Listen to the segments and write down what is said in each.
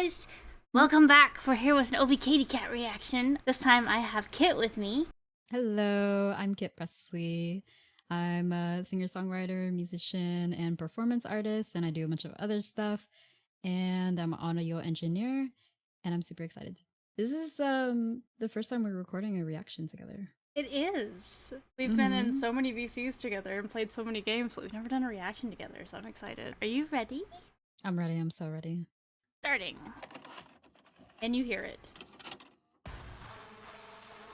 guys! Welcome back. We're here with an OBKATIEKAT reaction. This time I have Kit with me. Hello, I'm Kit Presley. I'm a singer-songwriter, musician, and performance artist, and I do a bunch of other stuff. And I'm an audio engineer, and I'm super excited. This is the first time we're recording a reaction together. It is. We've been in Mm-hmm. so many VCs together and played so many games, but we've never done a reaction together, so I'm excited. Are you ready? I'm ready. I'm so ready. Starting. And you hear it.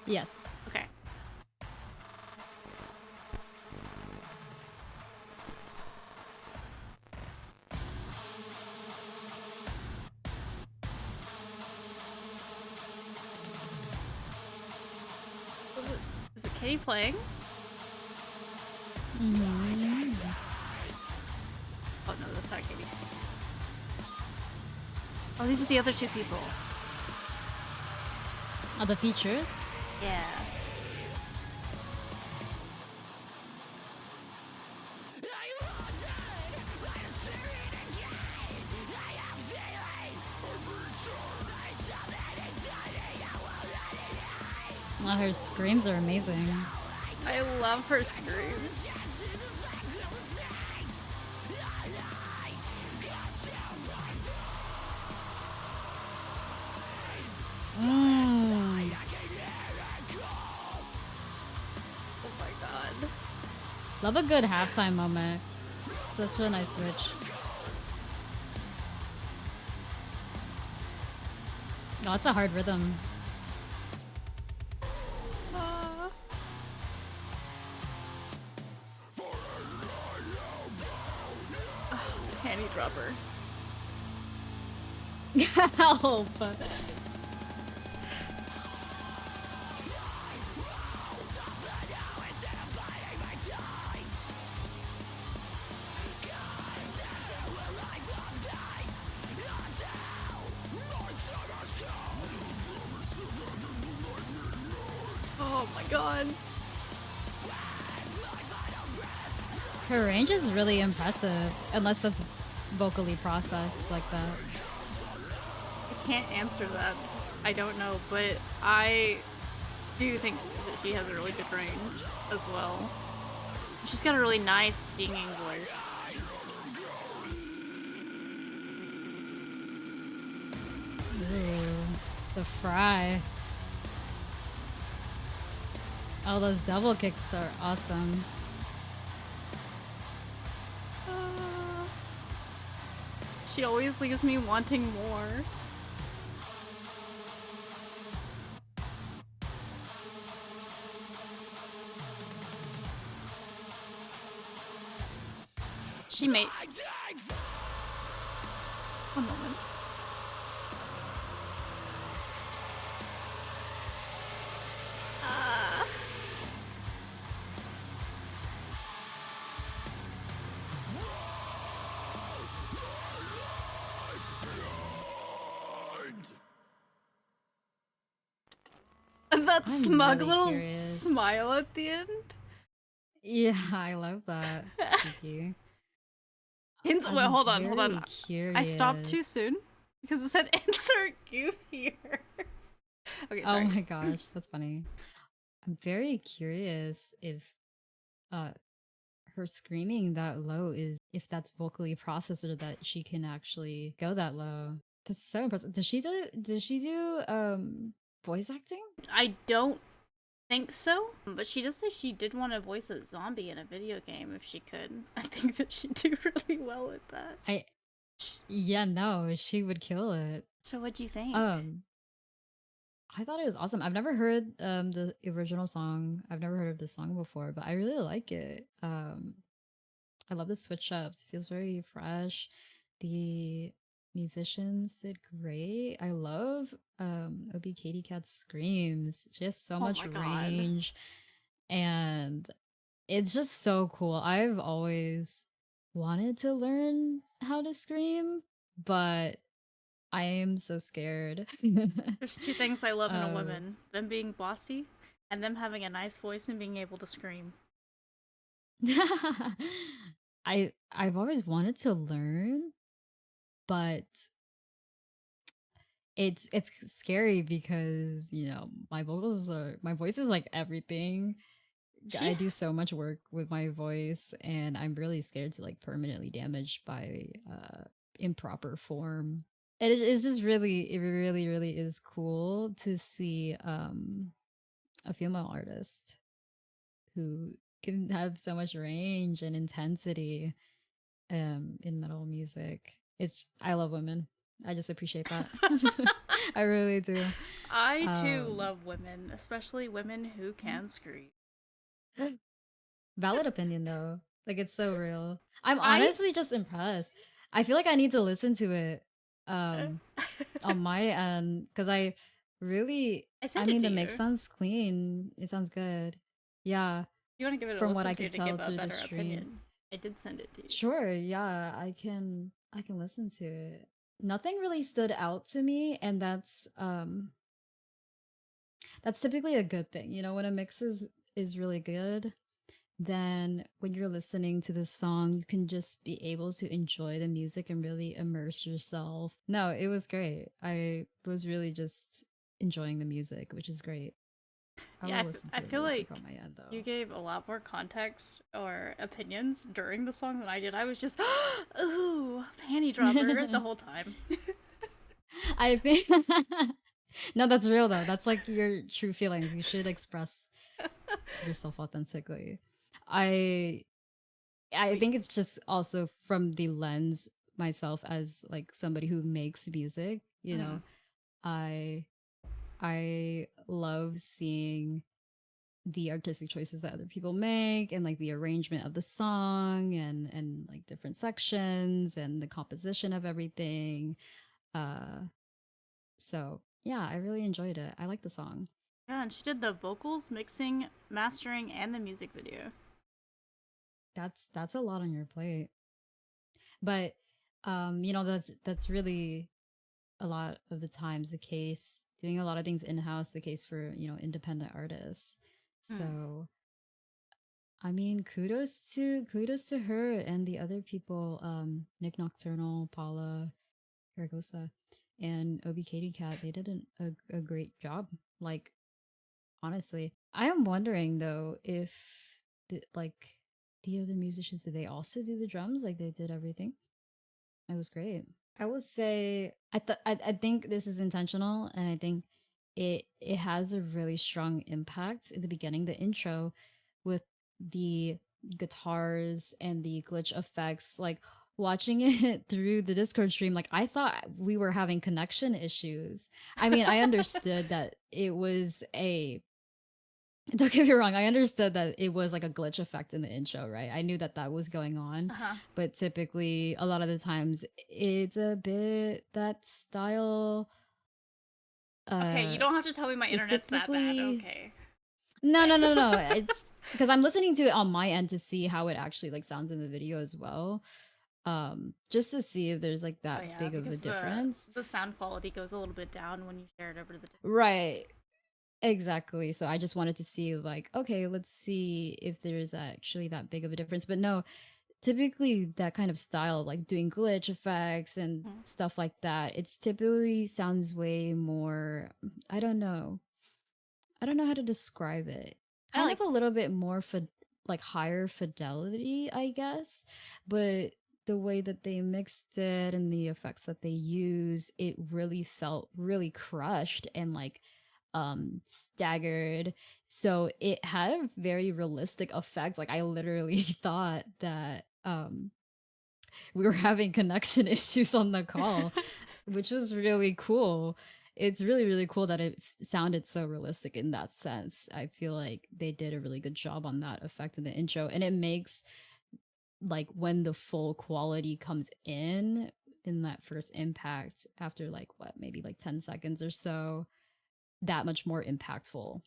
Yes. Okay. Is it Kitty playing? Mm-hmm. Oh no, that's not Kitty. Oh, these are the other two people. Oh, the features. Yeah. Well, her screams are amazing. I love her screams. Mm. Oh my god. Love a good halftime moment. Such a nice switch. Oh, it's a hard rhythm. Panty dropper. Help! Oh my god. Her range is really impressive, unless that's vocally processed like that. I can't answer that because I don't know, but I do think that she has a really good range as well. She's got a really nice singing voice. Ooh, the fry. Oh, those double kicks are awesome. She always leaves me wanting more. She made. One moment. That I'm smug really little curious. smile at the end. Yeah, I love that. It's cheeky. Wait, I'm hold on, hold on. very I stopped too curious. soon because it said insert goof here. Okay, Oh sorry. my gosh, that's funny. I'm very curious if uh her screaming that low is if that's vocally processed or that she can actually go that low. That's so impressive. Does she do voice acting? I don't think so, but she does say she did want to voice a zombie in a video game if she could. I think that she'd do really well with that. I Yeah, no, she would kill it. So what'd you think? Um I thought it was awesome. I've never heard the original song. I've never heard of this song before, but I really like it. I love the switch ups. It feels very fresh. The musicians did great. I love OB Katie Cat's screams. She has so Oh much my god. range and it's just so cool. I've always wanted to learn how to scream, but I am so scared. There's two things I love in a uh, woman: them being bossy and them having a nice voice and being able to scream. I've always wanted to learn, but it's scary because, my voice is like everything. She I do so much work with my voice, and I'm really scared to like permanently damage by improper form. It's just really, it really, really is cool to see a female artist who can have so much range and intensity in metal music. It's I love women. I just appreciate that. I really do. I too Um love women, especially women who can scream. Valid opinion though. Like it's so real. I'm I honestly just impressed. I feel like I need to listen to it um on my end because I I sent it mean to the mix you. sounds clean. It sounds good. Yeah, You want to give it a from what listen I could to tell give a through the better stream. opinion. I did send it to you. Sure, yeah, I can listen to it. Nothing really stood out to me, and that's typically a good thing. You know, when a mix is really good, then when you're listening to this song, you can just be able to enjoy the music and really immerse yourself. No, it was great. I was really just enjoying the music, which is great. I Yeah, will listen I to it feel really quick like on my end you though. gave a lot more context or opinions during the song than I did. I was just, ooh, panty dropper the whole time. I think no, that's real though. That's like your true feelings. You should express yourself authentically. I I Wait. think it's just also from the lens myself as like somebody who makes music, Mm. I I love seeing the artistic choices that other people make and like the arrangement of the song and like different sections and the composition of everything. Uh so yeah, I really enjoyed it. I like the song. Yeah, and she did the vocals, mixing, mastering, and the music video. That's a lot on your plate. But that's really a lot of the times the case doing a lot of things in-house the case for independent artists. Mm. So I mean kudos to her and the other people, Nick Nocturnal, Paula Garagosa, and OBKATIEKAT. They did a great job, like, honestly. I am wondering though if like the other musicians, did they also do the drums? Like they did everything. It was great. I would say I think this is intentional, and I think it has a really strong impact in the beginning, the intro, with the guitars and the glitch effects. Like watching it through the Discord stream, like I thought we were having connection issues. I mean, I understood that it was a don't get me wrong, I understood that it was like a glitch effect in the intro, right? I knew that that was going on, Uh huh. but typically, a lot of the times, it's a bit that style Okay, you uh don't have to tell me my is internet's that bad. typically Okay. no, no, no, no. It's because I'm listening to it on my end to see how it actually like sounds in the video as well. Just to see if there's like Oh that yeah, big of a because difference. the sound quality goes a little bit down when you share it over to the. Right. Exactly. So I just wanted to see like, okay, let's see if there's actually that big of a difference. But no, typically that kind of style, like doing glitch effects and Mhm. stuff like that, it's typically sounds way more, I don't know. I don't know how to describe it. I Kind like. of a little bit more like higher fidelity, I guess, but the way that they mixed it and the effects that they use, it really felt really crushed and like staggered. So it had a very realistic effect. Like I literally thought that we were having connection issues on the call, which was really cool. It's really, really cool that it sounded so realistic in that sense. I feel like they did a really good job on that effect in the intro. And it makes like when the full quality comes in that first impact after like what, maybe like 10 seconds or so, that much more impactful,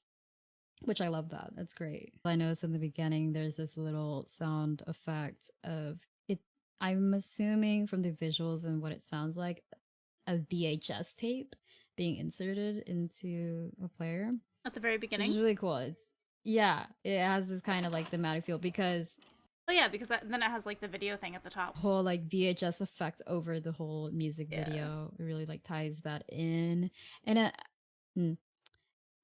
which I love that. That's great. I noticed in the beginning there's this little sound effect of it. I'm assuming from the visuals and what it sounds like, a VHS tape being inserted into a player, At the very which beginning. is really cool. It's yeah, it has this kind of like thematic feel because Oh yeah, because then it has like the video thing at the top. Whole like VHS effect over the whole music Yeah. video. It really like ties that in. And mm,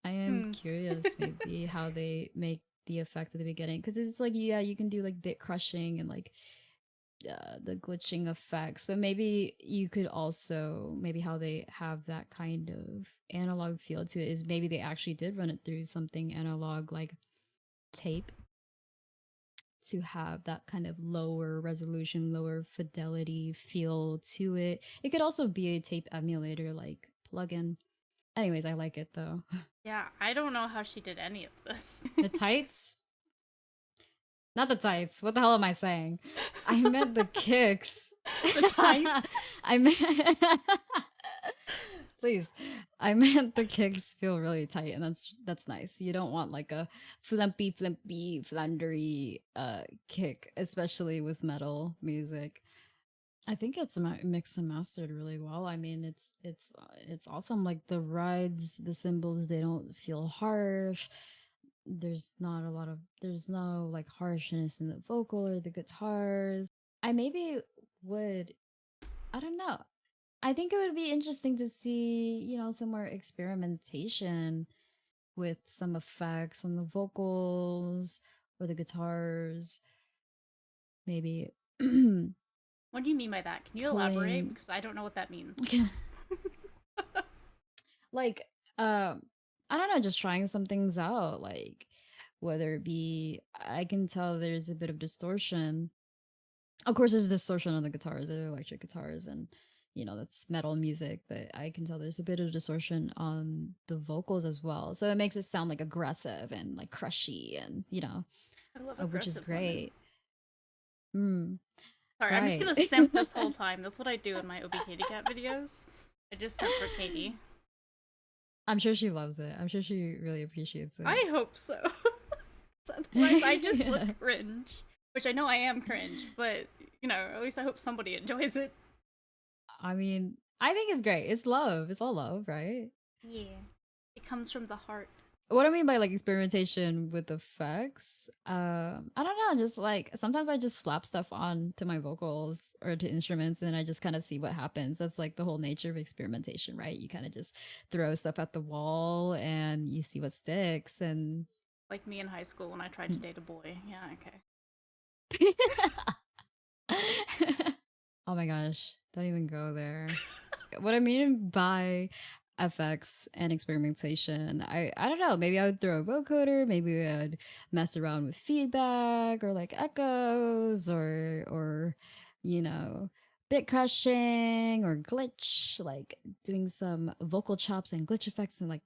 I am Hmm. curious maybe how they make the effect at the beginning because it's like yeah, you can do like bit crushing and like the glitching effects, but maybe you could also maybe how they have that kind of analog feel to it is maybe they actually did run it through something analog like tape to have that kind of lower resolution, lower fidelity feel to it. It could also be a tape emulator like plugin. Anyways, I like it though. Yeah, I don't know how she did any of this. The tights, not the tights. What the hell am I saying? I meant the kicks. The tights. I meant please. I meant the kicks feel really tight, and that's nice. You don't want like a flimpy, flandery kick, especially with metal music. I think it's mixed and mastered really well. I mean, it's awesome. Like the rides, the cymbals, they don't feel harsh. There's no like harshness in the vocal or the guitars. I maybe would, I don't know. I think it would be interesting to see, some more experimentation with some effects on the vocals or the guitars. Maybe What do you mean by that? Can you elaborate? pulling Because I don't know what that means. like I don't know, just trying some things out, like whether it be I can tell there's a bit of distortion. Of course there's distortion on the guitars, they're electric guitars, and that's metal music, but I can tell there's a bit of distortion on the vocals as well, so it makes it sound like aggressive and like crushy, and I love which is aggressive women. great. Mm, Sorry, I'm just right. gonna simp this whole time. That's what I do in my OBKATIEKAT videos. I just simp for Katie. I'm sure she loves it. I'm sure she really appreciates it. I hope so. Otherwise, I just look cringe. Which I know I am cringe, but, at least I hope somebody enjoys it. I mean, I think it's great. It's love. It's all love, right? Yeah. It comes from the heart. What I mean by like experimentation with effects, I don't know, just like sometimes I just slap stuff on to my vocals or to instruments and I just kind of see what happens. That's like the whole nature of experimentation, right? You kind of just throw stuff at the wall and you see what sticks and Like me in high school when I tried to date a boy. Yeah, okay. oh my gosh, don't even go there. What I mean by FX and experimentation, I don't know. Maybe I would throw a vocoder. Maybe I'd mess around with feedback or like echoes or you know bit crushing or glitch, like doing some vocal chops and glitch effects and like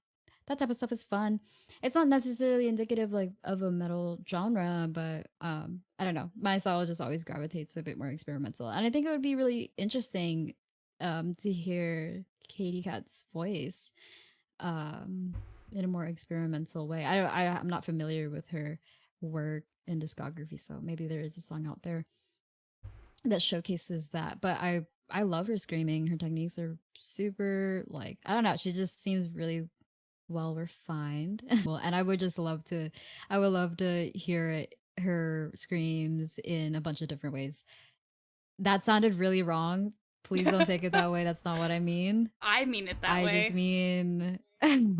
that type of stuff is fun. It's not necessarily indicative like of a metal genre, but I don't know. My style just always gravitates a bit more experimental, and I think it would be really interesting to hear Katie Cat's voice um in a more experimental way. I'm not familiar with her work and discography, so maybe there is a song out there that showcases that. But I love her screaming. Her techniques are super like I don't know. She just seems really well refined. Well, and I would love to hear her screams in a bunch of different ways. That sounded really wrong. Please don't take it that way. That's not what I mean. I mean it that I just way. mean,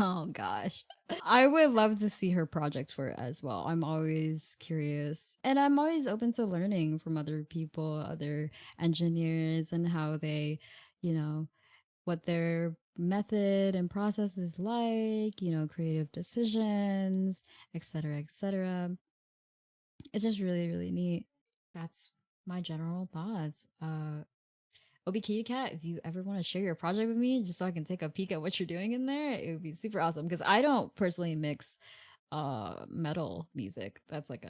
oh gosh. I would love to see her project for it as well. I'm always curious and I'm always open to learning from other people, other engineers, and how they, you know, what their method and process is like, creative decisions, etc., etc. It's just really, really neat. That's my general thoughts. OBKATIEKAT, if you ever want to share your project with me, just so I can take a peek at what you're doing in there, it would be super awesome. Because I don't personally mix metal music. That's like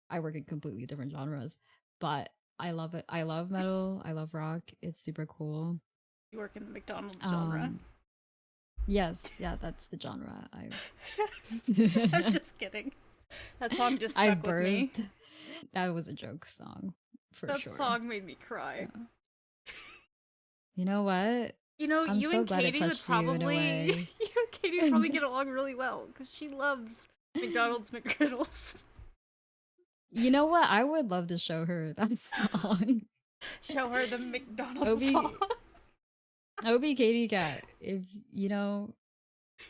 I work in completely different genres. But I love it. I love metal. I love rock. It's super cool. You work in the McDonald's genre. Um yes, yeah, that's the genre. I'm just kidding. That song just I stuck with me. birthed. That was a joke song for That sure. song made me cry. Yeah. You know what? I'm You so and glad it Katie would touched you in a probably, way. you and Katie would probably get along really well because she loves McDonald's McGriddles. You know what? I would love to show her that song. Show her the McDonald's song. Obi OBKATIEKAT. If you know,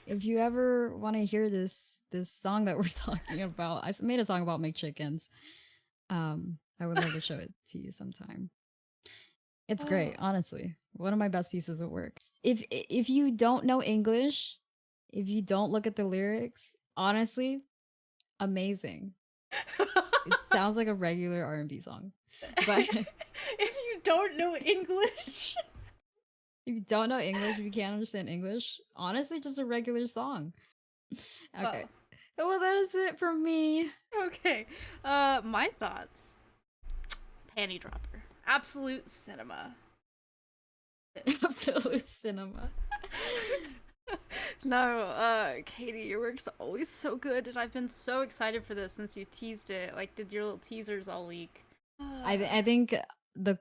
if you ever want to hear this song that we're talking about, I made a song about McChickens. I would love to show it to you sometime. It's great, honestly. One of my best pieces of work. If you don't know English, if you don't look at the lyrics, honestly, amazing. It sounds like a regular R&B song. But If you don't know English. if you don't know English, if you can't understand English, honestly, just a regular song. Okay. Well, that is it for me. Okay. My thoughts. Panty dropper. Absolute cinema. Absolute cinema. No, Katie, your work's always so good, and I've been so excited for this since you teased it. Like, did your little teasers all week. I think the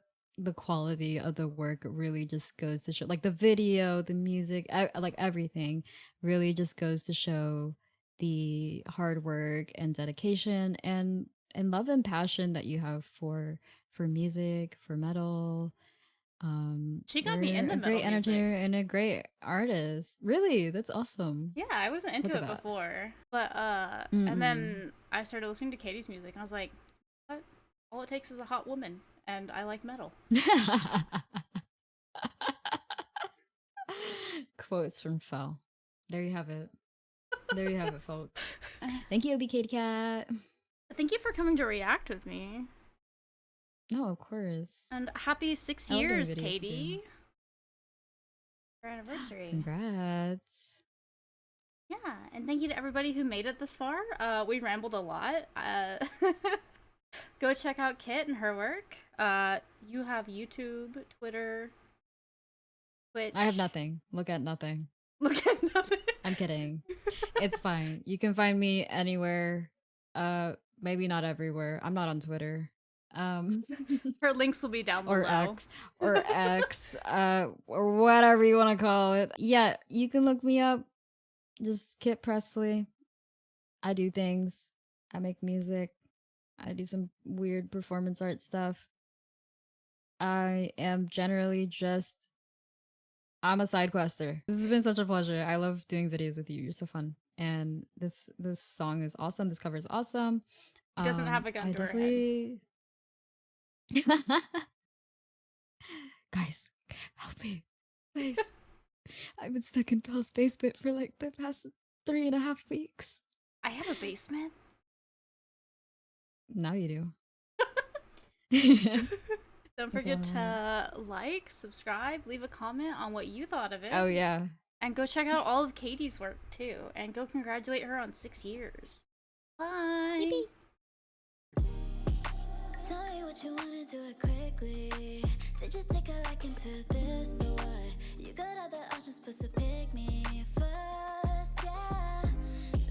quality of the work really just goes to show, like the video, the music, like everything really just goes to show the hard work and dedication and love and passion that you have for music, for metal. She got me You're into a metal great music. entertainer and a great artist. Really, that's awesome. Yeah, I wasn't Look into at it that. before. But and Mm-mm. then I started listening to Katie's music and I was like, what? All it takes is a hot woman and I like metal. Quotes from Fel. There you have it. There you have it, folks. Thank you, OBKATIEKAT. Thank you for coming to react with me. No, of course. And happy 6 I love doing years, videos with you. Katie. Your anniversary. Congrats. Yeah, and thank you to everybody who made it this far. We rambled a lot. Go check out Kit and her work. You have YouTube, Twitter, Twitch. I have nothing. Look at nothing. Look at nothing. I'm kidding. It's fine. You can find me anywhere. Maybe not everywhere. I'm not on Twitter. Her links will be down or below. X, or whatever you want to call it. Yeah, you can look me up. Just Kit Presley. I do things. I make music. I do some weird performance art stuff. I am generally just I'm a side quester. This has been such a pleasure. I love doing videos with you. You're so fun. And this song is awesome. This cover is awesome. She doesn't have a gun I to her head. definitely Guys, help me. Please. I've been stuck in Bell's basement for like the past 3.5 weeks. I have a basement. Now you do. Don't forget to like, subscribe, leave a comment on what you thought of it. Oh yeah. And go check out all of Katie's work too. And go congratulate her on 6 years. Bye. Yippee. Tell me what you wanna do it quickly. Did you take a liking to this or what?